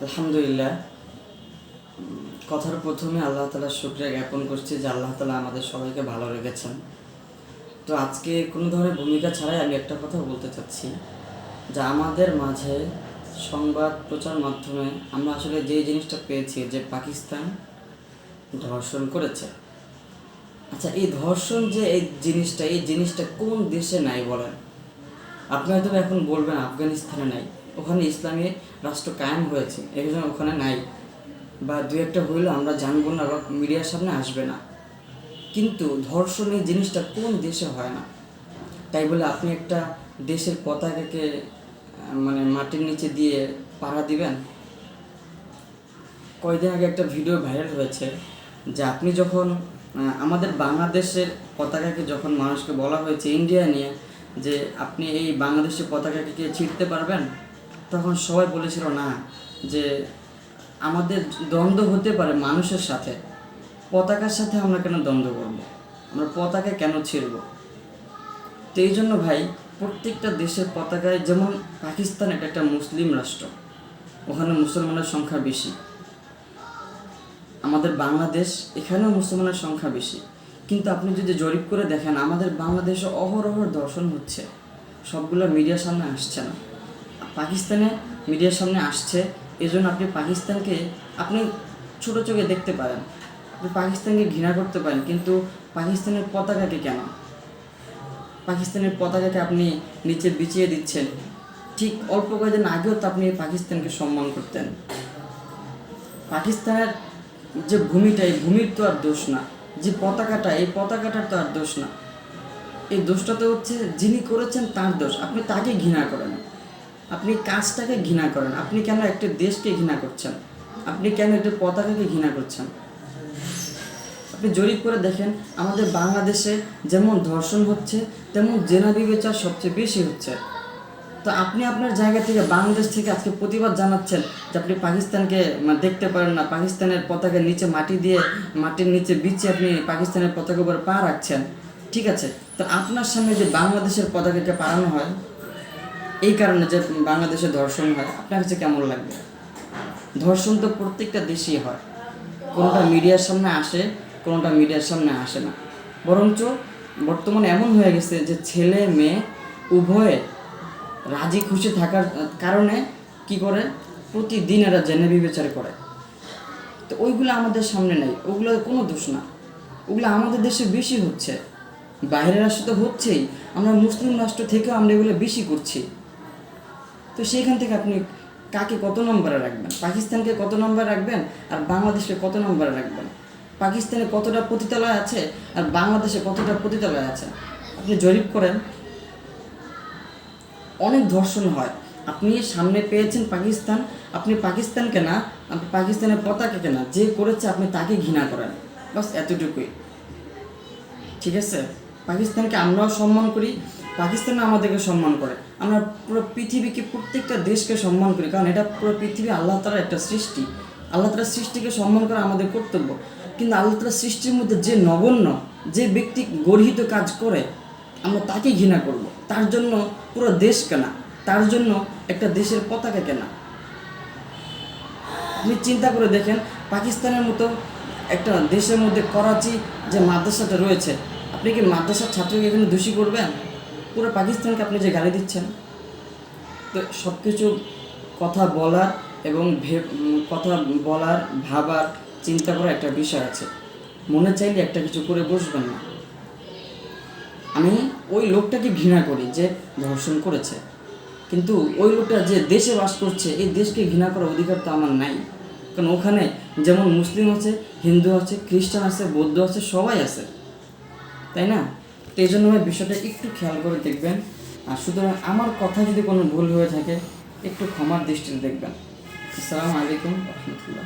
আলহামদুলিল্লাহ। কথার প্রথমে আল্লাহ তাআলার শুকরিয়া জ্ঞাপন করছি যে আল্লাহ তাআলা আমাদের সবাইকে ভালো রেখেছেন। তো আজকে কোনো ধরনের ভূমিকা ছাড়াই আমি একটা কথা বলতে চাচ্ছি যে আমাদের মাঝে সংবাদ প্রচার মাধ্যমে আমরা আসলে যে জিনিসটা পেয়েছি যে পাকিস্তান ধর্ষণ করেছে। আচ্ছা, এই ধর্ষণ যে এই জিনিসটা কোন দেশে নাই বলেন? আপনি হয়তো এখন বলবেন আফগানিস্তানে নাই, ওখানে ইসলামী রাষ্ট্র কায়েম হয়েছে, এই জন্য ওখানে নাই, বা দু একটা হইলে আমরা জানবো না বা মিডিয়ার সামনে আসবে না। কিন্তু ধর্ষণ এই জিনিসটা কোন দেশে হয় না? তাই বলে আপনি একটা দেশের পতাকাকে মানে মাটির নিচে দিয়ে পাড়া দিবেন? কয়েকদিন আগে একটা ভিডিও ভাইরাল হয়েছে যে আপনি যখন আমাদের বাংলাদেশের পতাকাকে যখন মানুষকে বলা হয়েছে ইন্ডিয়া নিয়ে যে আপনি এই বাংলাদেশের পতাকাকে ছিঁড়তে পারবেন, তখন সবাই বলেছিল না, যে আমাদের দ্বন্দ্ব হতে পারে মানুষের সাথে, পতাকার সাথে আমরা কেন দ্বন্দ্ব করব, আমরা পতাকা কেন ছিঁড়ব? তো এই জন্য ভাই, প্রত্যেকটা দেশের পতাকায়, যেমন পাকিস্তান এটা একটা মুসলিম রাষ্ট্র, ওখানে মুসলমানের সংখ্যা বেশি। আমাদের বাংলাদেশ, এখানেও মুসলমানের সংখ্যা বেশি, কিন্তু আপনি যদি জরিপ করে দেখেন আমাদের বাংলাদেশে অহরহ ধর্ষণ হচ্ছে, সবগুলো মিডিয়ার সামনে আসছে না। পাকিস্তানে মিডিয়ার সামনে আসছে, এজন্য আপনি পাকিস্তানকে আপনি ছোটো চোখে দেখতে পারেন, আপনি পাকিস্তানকে ঘৃণা করতে পারেন, কিন্তু পাকিস্তানের পতাকাকে কেন? পাকিস্তানের পতাকাকে আপনি নিচে বিছিয়ে দিচ্ছেন। ঠিক অল্প কয়েকদিন আগেও তো আপনি পাকিস্তানকে সম্মান করতেন। পাকিস্তানের যে ভূমিটা, এই ভূমির তো আর দোষ না, যে পতাকাটা, এই পতাকাটার তো আর দোষ না। এই দোষটা তো হচ্ছে যিনি করেছেন তার দোষ। আপনি তাকে ঘৃণা করেন, আপনি কাজটাকে ঘৃণা করেন। আপনি কেন একটা দেশকে ঘৃণা করছেন? আপনি কেন একটা পতাকাকে ঘৃণা করছেন? আপনি জরিপ করে দেখেন আমাদের বাংলাদেশে যেমন ধর্ষণ হচ্ছে, তেমন জেনা বিচার সবচেয়ে বেশি হচ্ছে। তো আপনি আপনার জায়গা থেকে, বাংলাদেশ থেকে আজকে প্রতিবাদ জানাচ্ছেন যে আপনি পাকিস্তানকে দেখতে পারেন না, পাকিস্তানের পতাকার নিচে মাটির নিচে বিছিয়ে আপনি পাকিস্তানের পতাকার উপর পা রাখছেন। ঠিক আছে, তো আপনার সামনে যে বাংলাদেশের পতাকাকে পাড়ানো হয়, এই কারণে যে বাংলাদেশে ধর্ষণ হয়, আপনার কাছে কেমন লাগবে? ধর্ষণ তো প্রত্যেকটা দেশেই হয়, কোনোটা মিডিয়ার সামনে আসে, কোনোটা মিডিয়ার সামনে আসে না। বরঞ্চ বর্তমানে এমন হয়ে গেছে যে ছেলে মেয়ে উভয়ে রাজি খুশি থাকার কারণে কি করে, প্রতিদিন এরা জেনে বিবেচনা করে। তো ওইগুলো আমাদের সামনে নেই, ওগুলো কোনো দোষ না, ওগুলো আমাদের দেশে বেশি হচ্ছে। বাইরের রাষ্ট্র তো হচ্ছেই, আমরা মুসলিম রাষ্ট্র থেকেও আমরা এগুলো বেশি করছি। তো সেইখান থেকে আপনি কাকে কত নম্বরে রাখবেন? পাকিস্তানকে কত নম্বরে রাখবেন আর বাংলাদেশকে কত নম্বরে রাখবেন? পাকিস্তানে কতটা পতিতালয় আছে আর বাংলাদেশে কতটা পতিতালয় আছে? আপনি জরিপ করেন, অনেক ধর্ষণ হয়। আপনি সামনে পেয়েছেন পাকিস্তান, আপনি পাকিস্তানকে না, আপনি পাকিস্তানের পতাকাকে না, যে করেছে আপনি তাকে ঘৃণা করেন, বাস এতটুকুই। ঠিক আছে, পাকিস্তানকে আমরাও সম্মান করি, পাকিস্তানও আমাদেরকে সম্মান করে। আমরা পুরো পৃথিবীকে, প্রত্যেকটা দেশকে সম্মান করি, কারণ এটা পুরো পৃথিবী আল্লাহ তাআলার একটা সৃষ্টি। আল্লাহ তাআলার সৃষ্টিকে সম্মান করা আমাদের কর্তব্য। কিন্তু আল্লাহ তাআলার সৃষ্টির মধ্যে যে নগণ্য, যে ব্যক্তি গর্হিত কাজ করে, আমরা তাকে ঘৃণা করব। তার জন্য পুরো দেশ কেনা, তার জন্য একটা দেশের পতাকা কেনা। আপনি চিন্তা করে দেখেন, পাকিস্তানের মতো একটা দেশের মধ্যে করাচি যে মাদ্রাসাটা রয়েছে, আপনি কি মাদ্রাসার ছাত্রকে এখানে দোষী করবেন? পুরো পাকিস্তানকে আপনি যে গালি দিচ্ছেন। তো সব কিছু কথা বলার এবং কথা বলার, ভাবার, চিন্তা করার একটা বিষয় আছে। মনে চাইলে একটা কিছু করে বসবেন না। আমি ওই লোকটাকে ঘৃণা করি যে ধর্ষণ করেছে, কিন্তু ওই লোকটা যে দেশে বাস করছে, এই দেশকে ঘৃণা করার অধিকার তো আমার নাই। কারণ ওখানে যেমন মুসলিম আছে, হিন্দু আছে, খ্রিস্টান আছে, বৌদ্ধ আছে, সবাই আছে, তাই না? তো এই জন্য বিষয়টা একটু খেয়াল করে দেখবেন। আর সুতরাং আমার কথা যদি কোনো ভুল হয়ে থাকে, একটু ক্ষমার দৃষ্টিতে দেখবেন। আসসালামু আলাইকুম রহমতুল্লাহ।